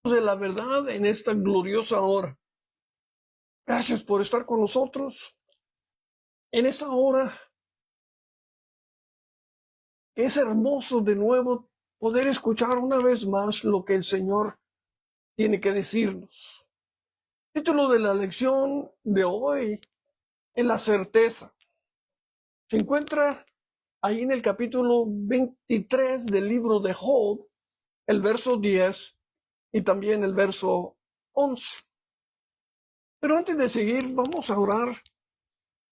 de la verdad en esta gloriosa hora. Gracias por estar con nosotros en esta hora. Es hermoso de nuevo poder escuchar una vez más lo que el Señor tiene que decirnos. El título de la lección de hoy es la certeza. Se encuentra ahí en el capítulo 23 del libro de Job, el verso 10 y también el verso 11. Pero antes de seguir, vamos a orar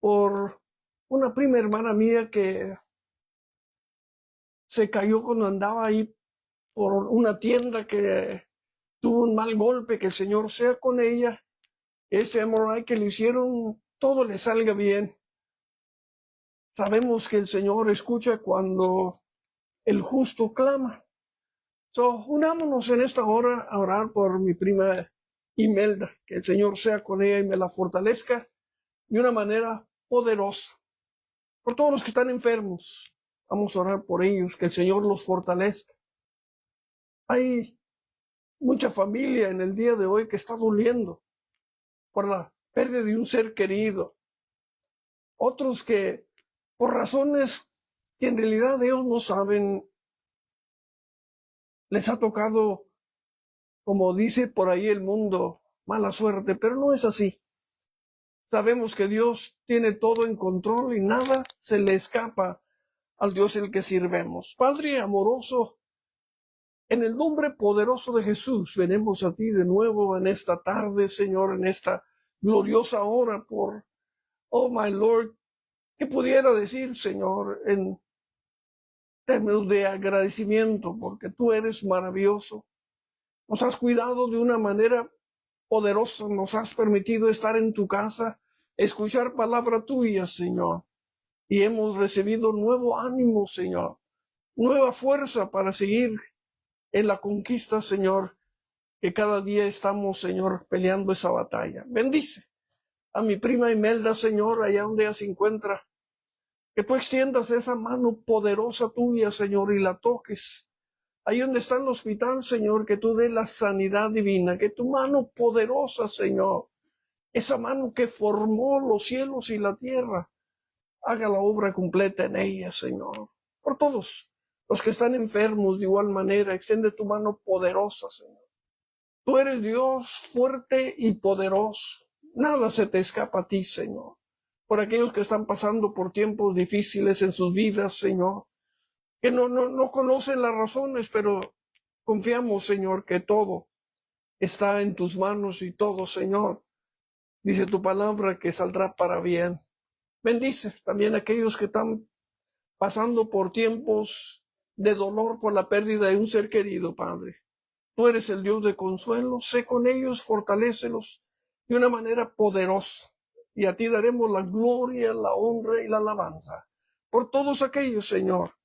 por una prima hermana mía que se cayó cuando andaba ahí por una tienda, que tuvo un mal golpe. Que el Señor sea con ella. Este MRI que le hicieron, todo le salga bien. Sabemos que el Señor escucha cuando el justo clama. Unámonos en esta hora a orar por mi prima Imelda. Que el Señor sea con ella y me la fortalezca de una manera poderosa. Por todos los que están enfermos, vamos a orar por ellos, que el Señor los fortalezca. Hay mucha familia en el día de hoy que está doliendo por la pérdida de un ser querido. Otros que, por razones que en realidad ellos no saben, les ha tocado, como dice por ahí el mundo, mala suerte, pero no es así. Sabemos que Dios tiene todo en control y nada se le escapa al Dios el que sirvemos. Padre amoroso, en el nombre poderoso de Jesús, venimos a ti de nuevo en esta tarde, Señor, en esta gloriosa hora oh my Lord, ¿qué pudiera decir, Señor, en términos de agradecimiento? Porque tú eres maravilloso. Nos has cuidado de una manera poderosa, nos has permitido estar en tu casa, escuchar palabra tuya, Señor. Y hemos recibido nuevo ánimo, Señor, nueva fuerza para seguir en la conquista, Señor, que cada día estamos, Señor, peleando esa batalla. Bendice a mi prima Imelda, Señor, allá donde ella se encuentra. Que tú extiendas esa mano poderosa tuya, Señor, y la toques. Ahí donde está el hospital, Señor, que tú des la sanidad divina. Que tu mano poderosa, Señor, esa mano que formó los cielos y la tierra, haga la obra completa en ella, Señor. Por todos los que están enfermos de igual manera, extiende tu mano poderosa, Señor. Tú eres Dios fuerte y poderoso. Nada se te escapa a ti, Señor. Por aquellos que están pasando por tiempos difíciles en sus vidas, Señor, que no conocen las razones, pero confiamos, Señor, que todo está en tus manos y todo, Señor, dice tu palabra, que saldrá para bien. Bendice también a aquellos que están pasando por tiempos de dolor por la pérdida de un ser querido, Padre. Tú eres el Dios de consuelo, sé con ellos, fortalécelos de una manera poderosa. Y a ti daremos la gloria, la honra y la alabanza por todos aquellos, Señor,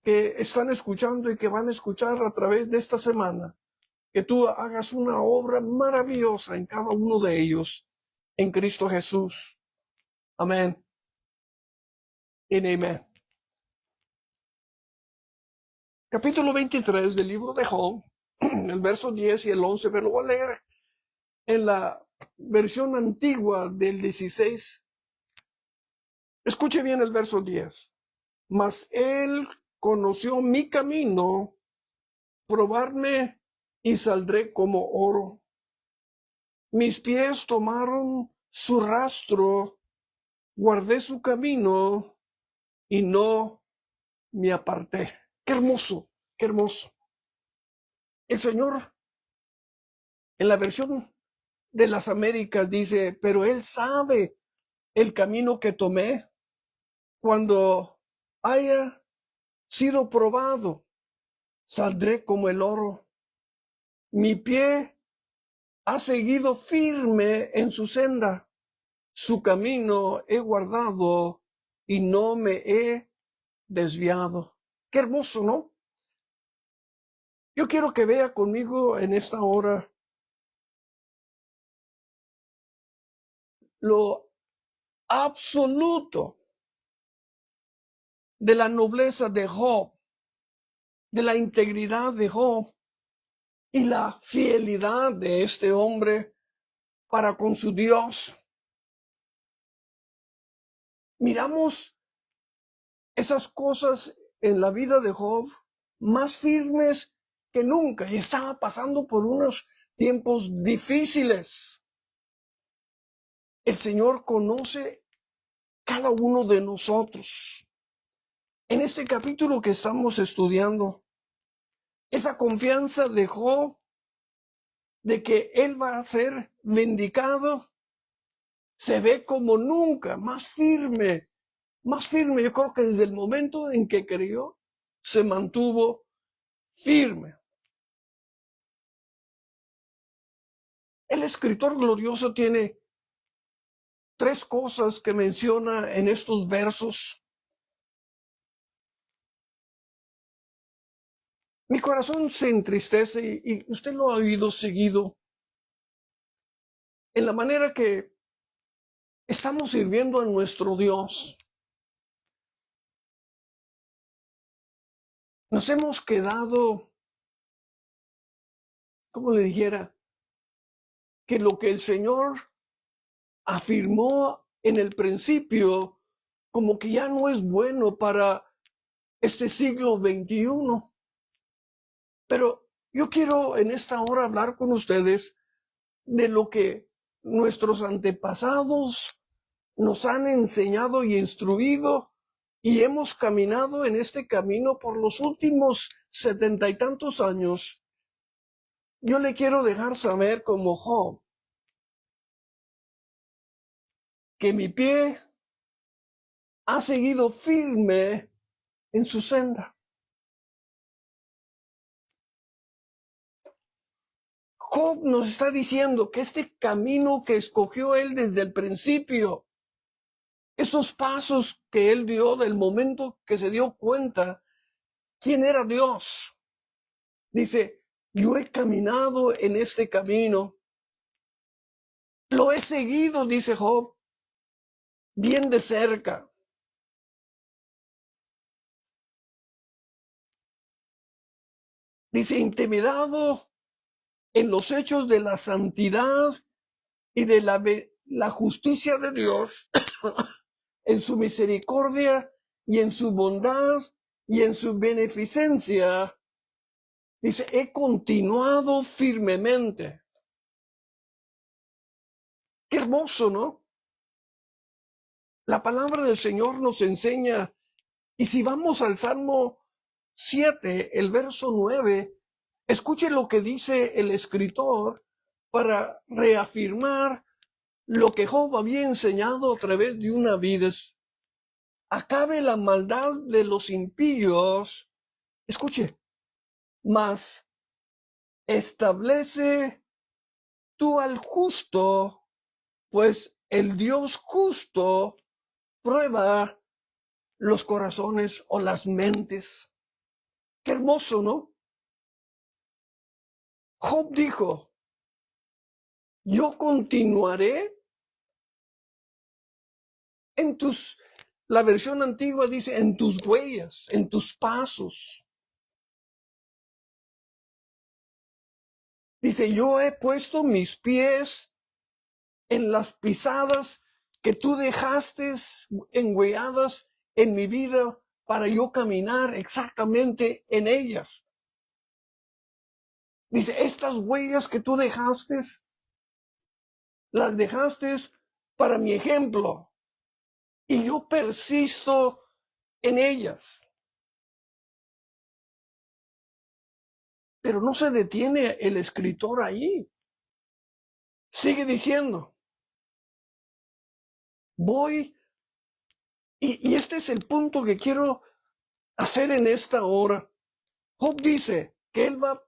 que están escuchando y que van a escuchar a través de esta semana. Que tú hagas una obra maravillosa en cada uno de ellos, en Cristo Jesús. Amén. Y amén. Capítulo 23 del libro de Job, el verso 10 y el 11, pero lo voy a leer en la versión antigua del 16. Escuche bien el verso 10. Mas él conoció mi camino, probarme y saldré como oro. Mis pies tomaron su rastro, guardé su camino y no me aparté. Qué hermoso, qué hermoso. El Señor, en la versión de las Américas, dice, pero Él sabe el camino que tomé. Cuando haya sido probado, saldré como el oro. Mi pie ha seguido firme en su senda. Su camino he guardado y no me he desviado. Qué hermoso, ¿no? Yo quiero que vea conmigo en esta hora lo absoluto de la nobleza de Job, de la integridad de Job. y la fidelidad de este hombre para con su Dios. Miramos esas cosas en la vida de Job más firmes que nunca, y estaba pasando por unos tiempos difíciles. El Señor conoce cada uno de nosotros. En este capítulo que estamos estudiando, esa confianza de Job de que él va a ser vindicado se ve como nunca, más firme, más firme. Yo creo que desde el momento en que creyó, se mantuvo firme. El escritor glorioso tiene tres cosas que menciona en estos versos. Mi corazón se entristece y usted lo ha oído seguido en la manera que estamos sirviendo a nuestro Dios. Nos hemos quedado, como le dijera, que lo que el Señor afirmó en el principio, como que ya no es bueno para este siglo XXI. Pero yo quiero en esta hora hablar con ustedes de lo que nuestros antepasados nos han enseñado y instruido, y hemos caminado en este camino por los últimos 70 y tantos años. Yo le quiero dejar saber como Job que mi pie ha seguido firme en su senda. Job nos está diciendo que este camino que escogió él desde el principio, esos pasos que él dio del momento que se dio cuenta quién era Dios, dice, yo he caminado en este camino, lo he seguido, dice Job, bien de cerca. Dice, intimidado en los hechos de la santidad y de la justicia de Dios, en su misericordia y en su bondad y en su beneficencia. Dice, he continuado firmemente. Qué hermoso, ¿no? La palabra del Señor nos enseña, y si vamos al Salmo 7, el verso 9, escuche lo que dice el escritor para reafirmar lo que Job había enseñado a través de una vida. Acabe la maldad de los impíos, escuche, mas establece tú al justo, pues el Dios justo prueba los corazones o las mentes. Qué hermoso, ¿no? Job dijo, yo continuaré en la versión antigua dice, en tus huellas, en tus pasos. Dice, yo he puesto mis pies en las pisadas que tú dejaste engüeadas en mi vida para yo caminar exactamente en ellas. Dice, estas huellas que tú dejaste, las dejaste para mi ejemplo, y yo persisto en ellas. Pero no se detiene el escritor ahí. Sigue diciendo, voy, y este es el punto que quiero hacer en esta hora. Job dice que él va a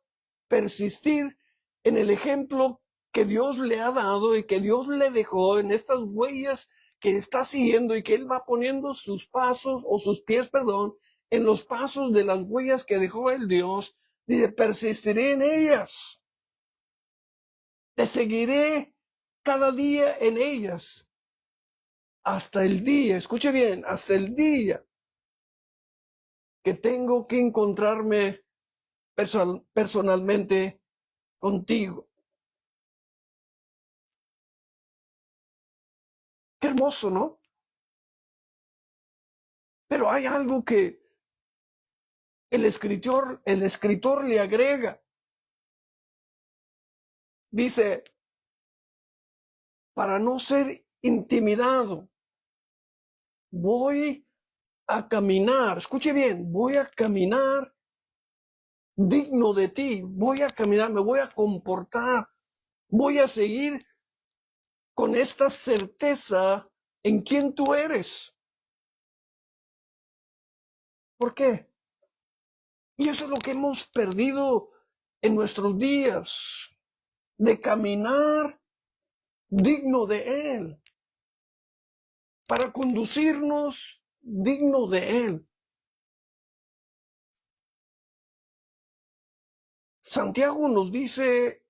persistir en el ejemplo que Dios le ha dado y que Dios le dejó, en estas huellas que está siguiendo, y que él va poniendo sus pasos, o sus pies, perdón, en los pasos de las huellas que dejó el Dios. Dice, persistiré en ellas. Te seguiré cada día en ellas. Hasta el día, escuche bien, hasta el día que tengo que encontrarme personalmente contigo. Qué hermoso, ¿no? Pero hay algo que el escritor le agrega. Dice, para no ser intimidado, voy a caminar, escuche bien, voy a caminar digno de ti, voy a caminar, me voy a comportar, voy a seguir con esta certeza en quién tú eres. ¿Por qué? Y eso es lo que hemos perdido en nuestros días, de caminar digno de Él, para conducirnos digno de Él. Santiago nos dice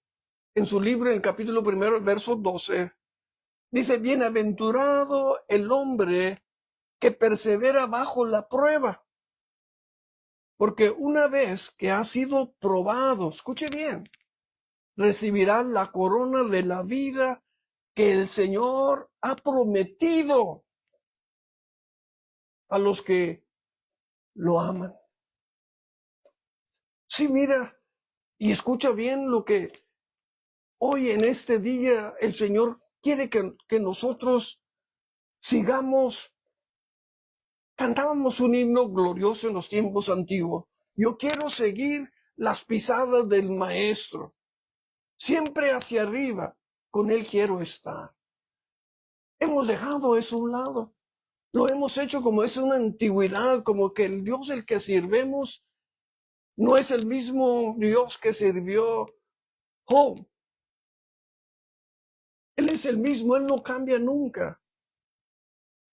en su libro, en el capítulo 1, verso 12, dice, bienaventurado el hombre que persevera bajo la prueba, porque una vez que ha sido probado, escuche bien, recibirá la corona de la vida que el Señor ha prometido a los que lo aman. Sí, mira, y escucha bien lo que hoy en este día el Señor quiere que nosotros sigamos. Cantábamos un himno glorioso en los tiempos antiguos. Yo quiero seguir las pisadas del Maestro, siempre hacia arriba, con Él quiero estar. Hemos dejado eso a un lado. Lo hemos hecho como es una antigüedad, como que el Dios del que sirvemos no es el mismo Dios que sirvió Job. Él es el mismo, Él no cambia nunca.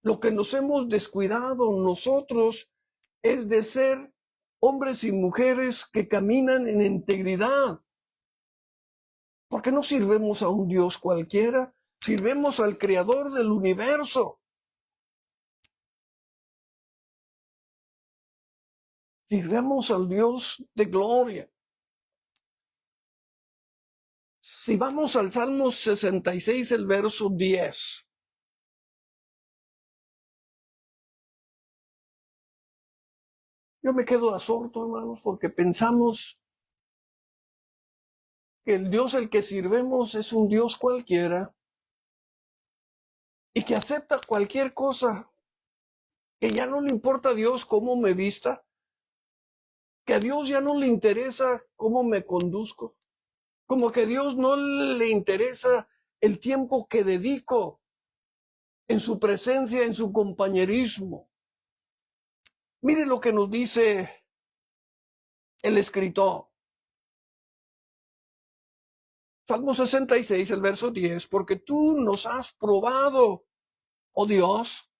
Lo que nos hemos descuidado nosotros es de ser hombres y mujeres que caminan en integridad. Porque no sirvemos a un Dios cualquiera, sirvemos al Creador del universo. Sirvemos al Dios de gloria. Si vamos al Salmo 66, el verso 10. Yo me quedo absorto, hermanos, porque pensamos que el Dios al que sirvemos es un Dios cualquiera y que acepta cualquier cosa, que ya no le importa a Dios cómo me vista, que a Dios ya no le interesa cómo me conduzco, como que a Dios no le interesa el tiempo que dedico en su presencia, en su compañerismo. Mire lo que nos dice el escritor. Salmo 66, el verso 10, porque tú nos has probado, oh Dios,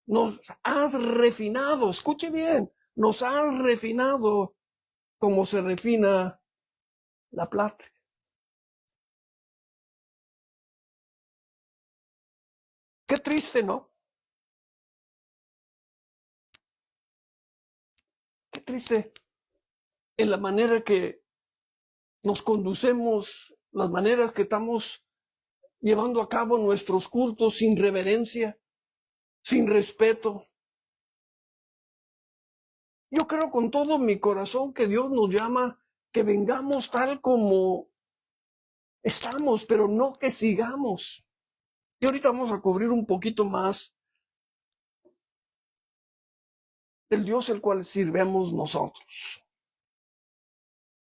nos has refinado, escuche bien, nos has refinado como se refina la plata. Qué triste, ¿no? Qué triste en la manera que nos conducemos, las maneras que estamos llevando a cabo nuestros cultos sin reverencia, sin respeto. Yo creo con todo mi corazón que Dios nos llama que vengamos tal como estamos, pero no que sigamos. Y ahorita vamos a cubrir un poquito más del Dios el cual sirvemos nosotros.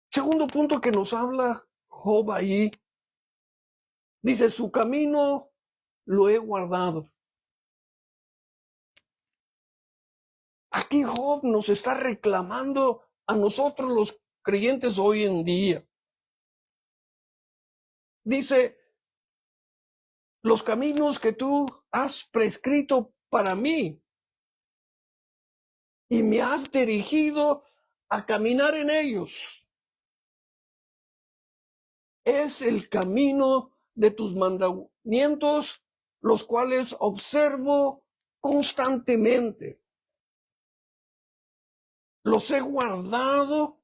Segundo punto que nos habla Job ahí, dice, su camino lo he guardado. Aquí Job nos está reclamando a nosotros los creyentes hoy en día. Dice, los caminos que tú has prescrito para mí y me has dirigido a caminar en ellos. Es el camino de tus mandamientos, los cuales observo constantemente. Los he guardado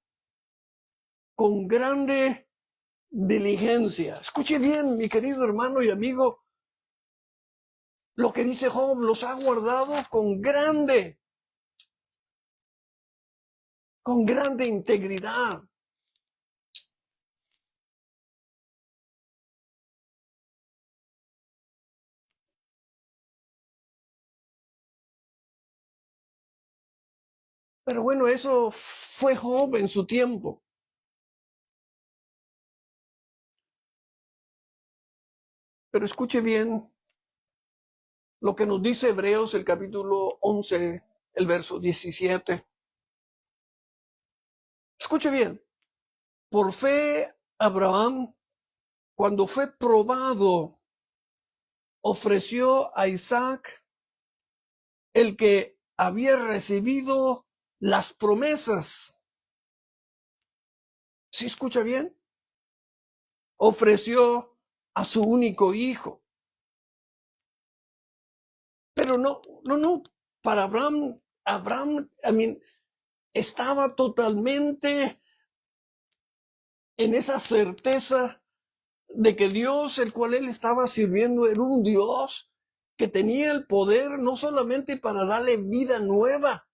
con grande diligencia. Escuche bien, mi querido hermano y amigo, lo que dice Job: los ha guardado con grande integridad. Pero bueno, eso fue Job en su tiempo. Pero escuche bien lo que nos dice Hebreos, el capítulo 11, el verso 17. Escuche bien. Por fe, Abraham, cuando fue probado, ofreció a Isaac, el que había recibido las promesas. ¿Sí escucha bien? Ofreció a su único hijo. Pero no, para Abraham, estaba totalmente en esa certeza de que Dios, el cual él estaba sirviendo, era un Dios que tenía el poder no solamente para darle vida nueva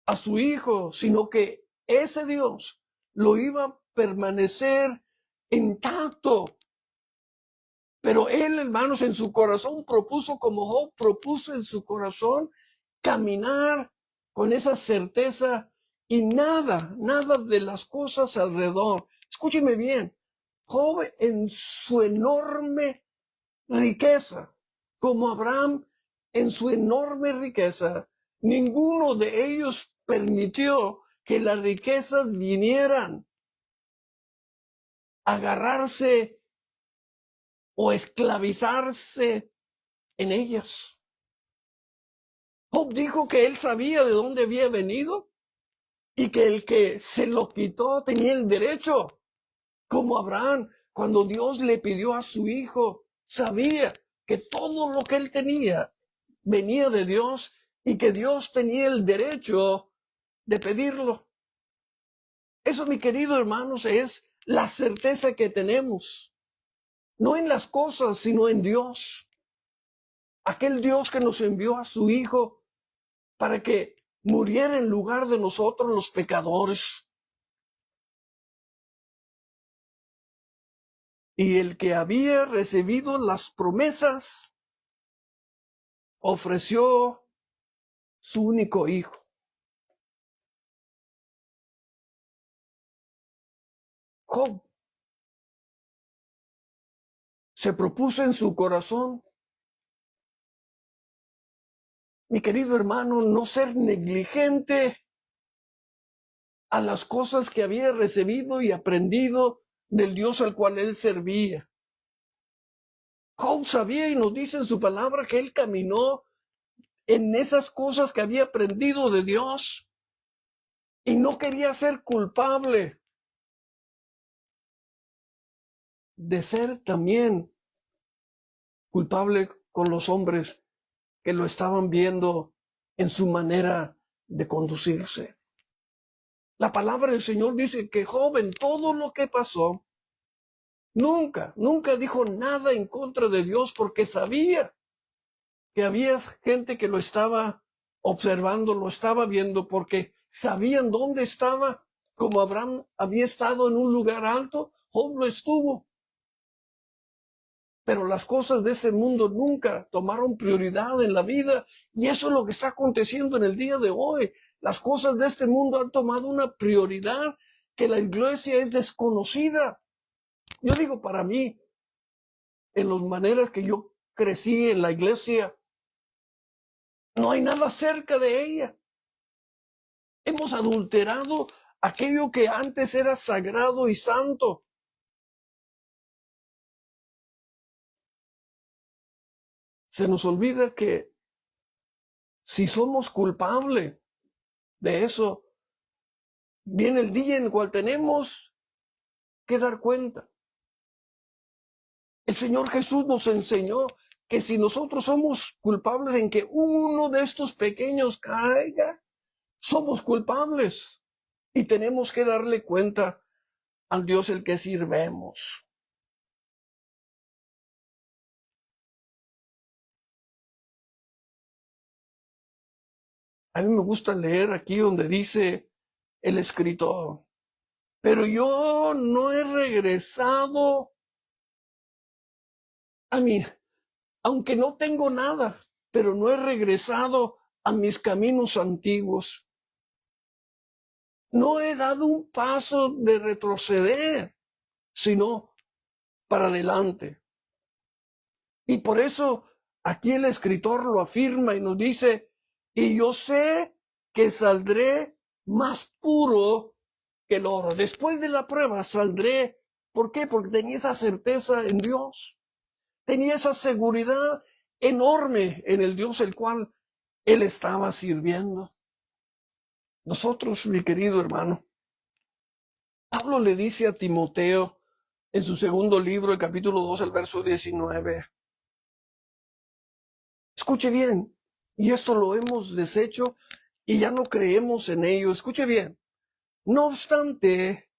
a su hijo, sino que ese Dios lo iba a permanecer intacto. Pero él, hermanos, en su corazón propuso, como Job propuso en su corazón, caminar con esa certeza y nada de las cosas alrededor. Escúcheme bien, Job en su enorme riqueza, como Abraham en su enorme riqueza, ninguno de ellos permitió que las riquezas vinieran a agarrarse o esclavizarse en ellas. Job dijo que él sabía de dónde había venido y que el que se lo quitó tenía el derecho, como Abraham, cuando Dios le pidió a su hijo, sabía que todo lo que él tenía venía de Dios y que Dios tenía el derecho de pedirlo. Eso, mi querido hermanos, es la certeza que tenemos, no en las cosas, sino en Dios. Aquel Dios que nos envió a su hijo para que muriera en lugar de nosotros los pecadores. Y el que había recibido las promesas ofreció su único hijo. Job se propuso en su corazón, mi querido hermano, no ser negligente a las cosas que había recibido y aprendido del Dios al cual él servía. Job sabía y nos dice en su palabra que él caminó en esas cosas que había aprendido de Dios y no quería ser culpable de ser también culpable con los hombres que lo estaban viendo en su manera de conducirse. La palabra del Señor dice que Job, en todo lo que pasó, nunca dijo nada en contra de Dios, porque sabía que había gente que lo estaba observando, lo estaba viendo, porque sabían dónde estaba. Como Abraham había estado en un lugar alto, Job lo estuvo. Pero las cosas de ese mundo nunca tomaron prioridad en la vida, y eso es lo que está aconteciendo en el día de hoy. Las cosas de este mundo han tomado una prioridad que la iglesia es desconocida. Yo digo, para mí, en las maneras que yo crecí en la iglesia, no hay nada cerca de ella. Hemos adulterado aquello que antes era sagrado y santo. Se nos olvida que si somos culpables de eso, viene el día en el cual tenemos que dar cuenta. El Señor Jesús nos enseñó que si nosotros somos culpables en que uno de estos pequeños caiga, somos culpables y tenemos que darle cuenta al Dios el que sirvemos. A mí me gusta leer aquí donde dice el escritor, pero yo no he regresado a mí, aunque no tengo nada, pero no he regresado a mis caminos antiguos. No he dado un paso de retroceder, sino para adelante. Y por eso aquí el escritor lo afirma y nos dice, y yo sé que saldré más puro que el oro. Después de la prueba saldré. ¿Por qué? Porque tenía esa certeza en Dios. Tenía esa seguridad enorme en el Dios el cual él estaba sirviendo. Nosotros, mi querido hermano, Pablo le dice a Timoteo en su segundo libro, el capítulo 2, el verso 19. Escuche bien, y esto lo hemos deshecho y ya no creemos en ello. Escuche bien. No obstante,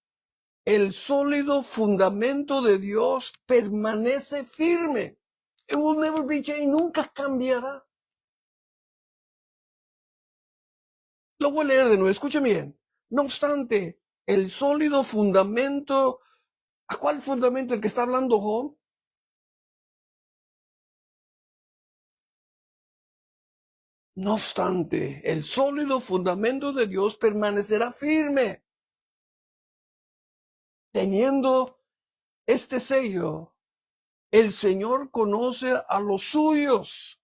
el sólido fundamento de Dios permanece firme. It will never be changed, nunca cambiará. Lo voy a leer de nuevo, escuche bien. No obstante, el sólido fundamento, ¿a cuál fundamento el que está hablando Job? No obstante, el sólido fundamento de Dios permanecerá firme, teniendo este sello. El Señor conoce a los suyos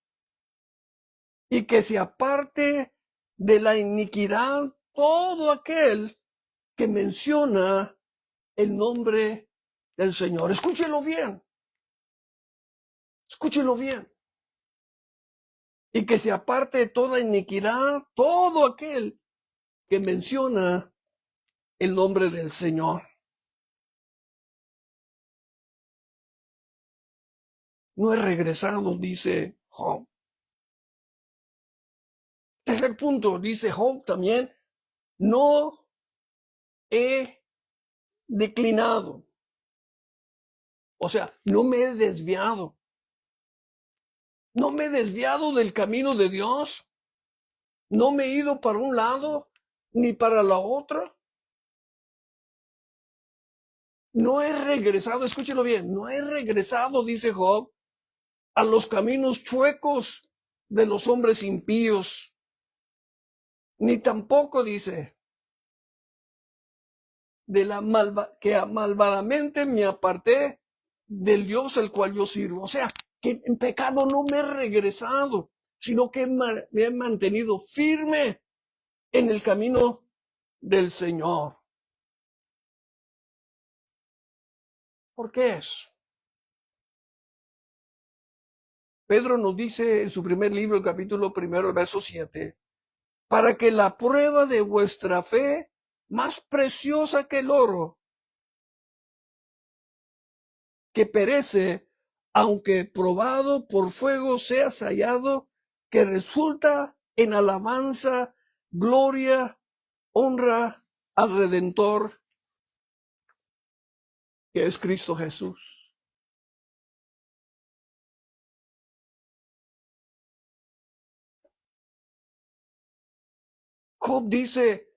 y que se aparte de la iniquidad todo aquel que menciona el nombre del Señor. Escúchelo bien, escúchelo bien. Y que se aparte de toda iniquidad todo aquel que menciona el nombre del Señor. No he regresado, dice Job. Tercer punto, dice Job también, no he declinado. O sea, no me he desviado. No me he desviado del camino de Dios. No me he ido para un lado ni para la otra. No he regresado, escúchelo bien, no he regresado, dice Job, a los caminos chuecos de los hombres impíos. Ni tampoco, dice, de la que malvadamente me aparté del Dios el cual yo sirvo. O sea, que en pecado no me he regresado, sino que me he mantenido firme en el camino del Señor. ¿Por qué es? Pedro nos dice en su primer libro, el capítulo primero, el verso 7, para que la prueba de vuestra fe, más preciosa que el oro, que perece, aunque probado por fuego, sea hallado, que resulta en alabanza, gloria, honra al Redentor, que es Cristo Jesús. Job dice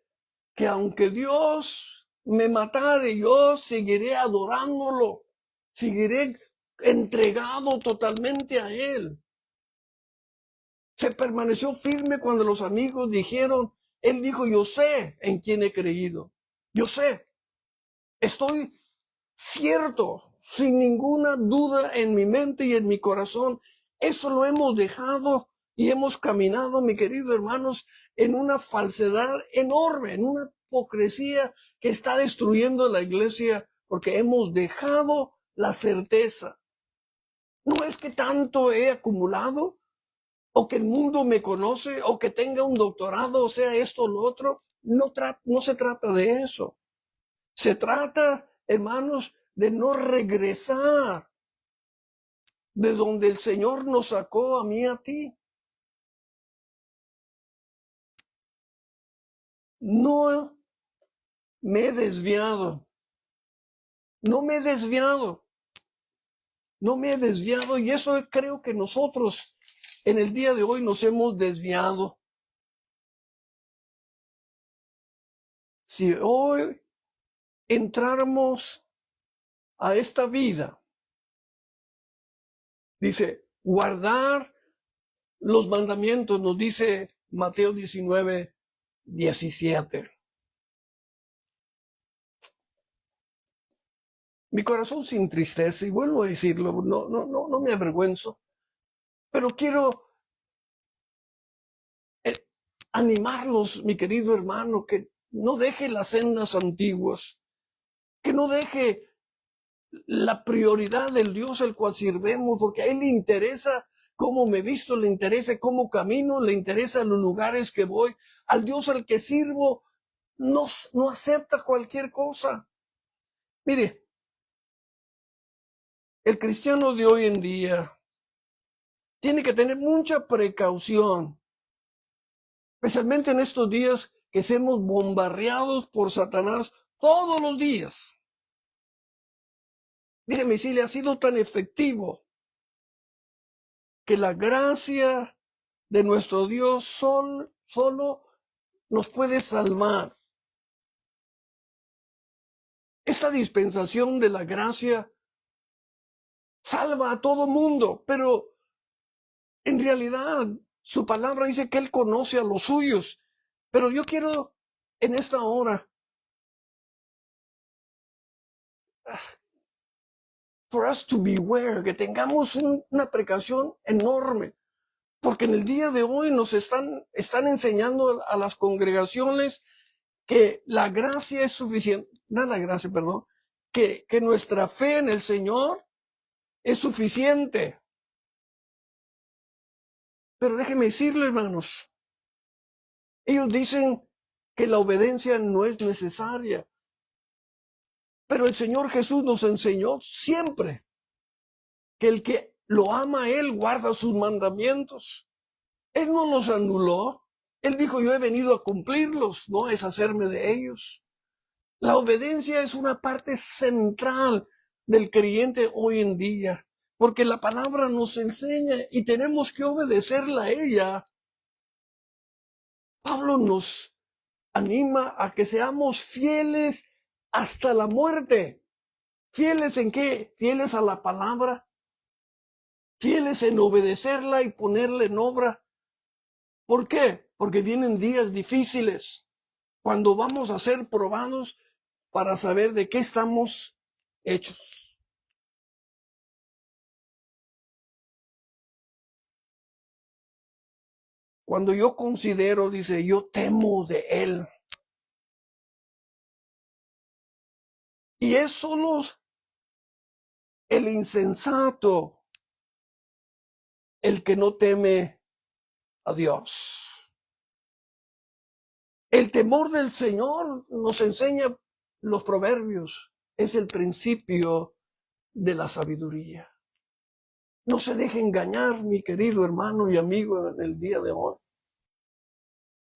que aunque Dios me matare, yo seguiré adorándolo, seguiré entregado totalmente a Él. Se permaneció firme cuando los amigos dijeron, él dijo, yo sé en quién he creído. Yo sé, estoy cierto, sin ninguna duda en mi mente y en mi corazón. Eso lo hemos dejado y hemos caminado, mi querido hermanos, en una falsedad enorme, en una hipocresía que está destruyendo la iglesia porque hemos dejado la certeza. No es que tanto he acumulado, o que el mundo me conoce, o que tenga un doctorado, o sea esto o lo otro. No se trata de eso. Se trata, hermanos, de no regresar de donde el Señor nos sacó a mí y a ti. No me he desviado No me he desviado. No me he desviado, y eso creo que nosotros en el día de hoy nos hemos desviado. Si hoy entráramos a esta vida, dice, guardar los mandamientos, nos dice Mateo 19:17. Mi corazón se entristece, y vuelvo a decirlo, no me avergüenzo, pero quiero animarlos, mi querido hermano, que no deje las sendas antiguas, que no deje la prioridad del Dios al cual sirvemos, porque a Él le interesa cómo me visto, le interesa cómo camino, le interesa los lugares que voy. Al Dios al que sirvo no acepta cualquier cosa. Mire, el cristiano de hoy en día tiene que tener mucha precaución, especialmente en estos días que somos bombardeados por Satanás todos los días. Déjeme decirle, ha sido tan efectivo que la gracia de nuestro Dios solo nos puede salvar. Esta dispensación de la gracia salva a todo mundo, pero en realidad su palabra dice que Él conoce a los suyos. Pero yo quiero en esta hora for us to beware, que tengamos una precaución enorme, porque en el día de hoy nos están enseñando a las congregaciones que la gracia es suficiente, no la gracia, perdón, que nuestra fe en el Señor es suficiente. Pero déjenme decirle, hermanos, ellos dicen que la obediencia no es necesaria, pero el Señor Jesús nos enseñó siempre que el que lo ama a Él guarda sus mandamientos. Él no los anuló. Él dijo, yo he venido a cumplirlos, no a deshacerme de ellos. La obediencia es una parte central del creyente hoy en día, porque la palabra nos enseña y tenemos que obedecerla a ella. Pablo nos anima a que seamos fieles hasta la muerte. ¿Fieles en qué? Fieles a la palabra, fieles en obedecerla y ponerla en obra. ¿Por qué? Porque vienen días difíciles, cuando vamos a ser probados para saber de qué estamos hechos. Cuando yo considero, dice, yo temo de Él. Y es solo el insensato el que no teme a Dios. El temor del Señor, nos enseña los proverbios, es el principio de la sabiduría. No se deje engañar, mi querido hermano y amigo, en el día de hoy.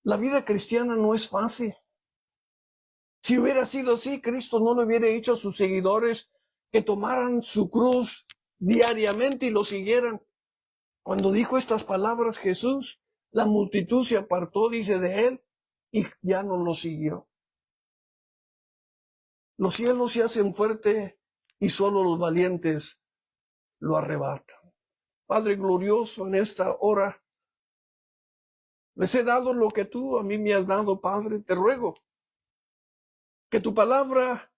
La vida cristiana no es fácil. Si hubiera sido así, Cristo no le hubiera dicho a sus seguidores que tomaran su cruz diariamente y lo siguieran. Cuando dijo estas palabras Jesús, la multitud se apartó, dice, de Él, y ya no lo siguió. Los cielos se hacen fuertes y solo los valientes lo arrebatan. Padre glorioso, en esta hora les he dado lo que tú a mí me has dado, Padre. Te ruego que tu palabra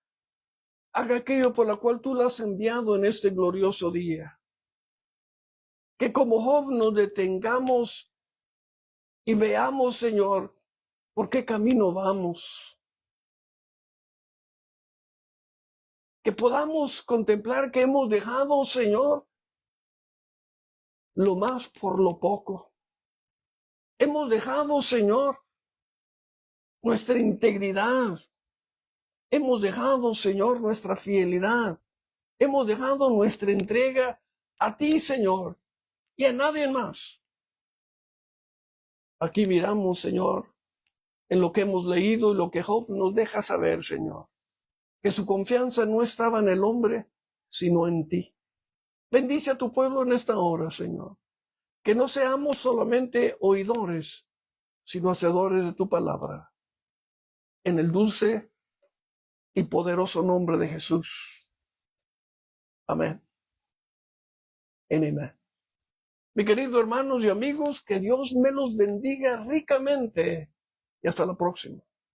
haga aquello por la cual tú la has enviado en este glorioso día. Que como Job nos detengamos y veamos, Señor, por qué camino vamos. Que podamos contemplar que hemos dejado, Señor, lo más por lo poco. Hemos dejado, Señor, nuestra integridad. Hemos dejado, Señor, nuestra fidelidad. Hemos dejado nuestra entrega a ti, Señor, y a nadie más. Aquí miramos, Señor, en lo que hemos leído y lo que Job nos deja saber, Señor. que su confianza no estaba en el hombre, sino en ti. Bendice a tu pueblo en esta hora, Señor. Que no seamos solamente oidores, sino hacedores de tu palabra. En el dulce y poderoso nombre de Jesús. Amén. Amén. Mi querido hermanos y amigos, que Dios me los bendiga ricamente y hasta la próxima.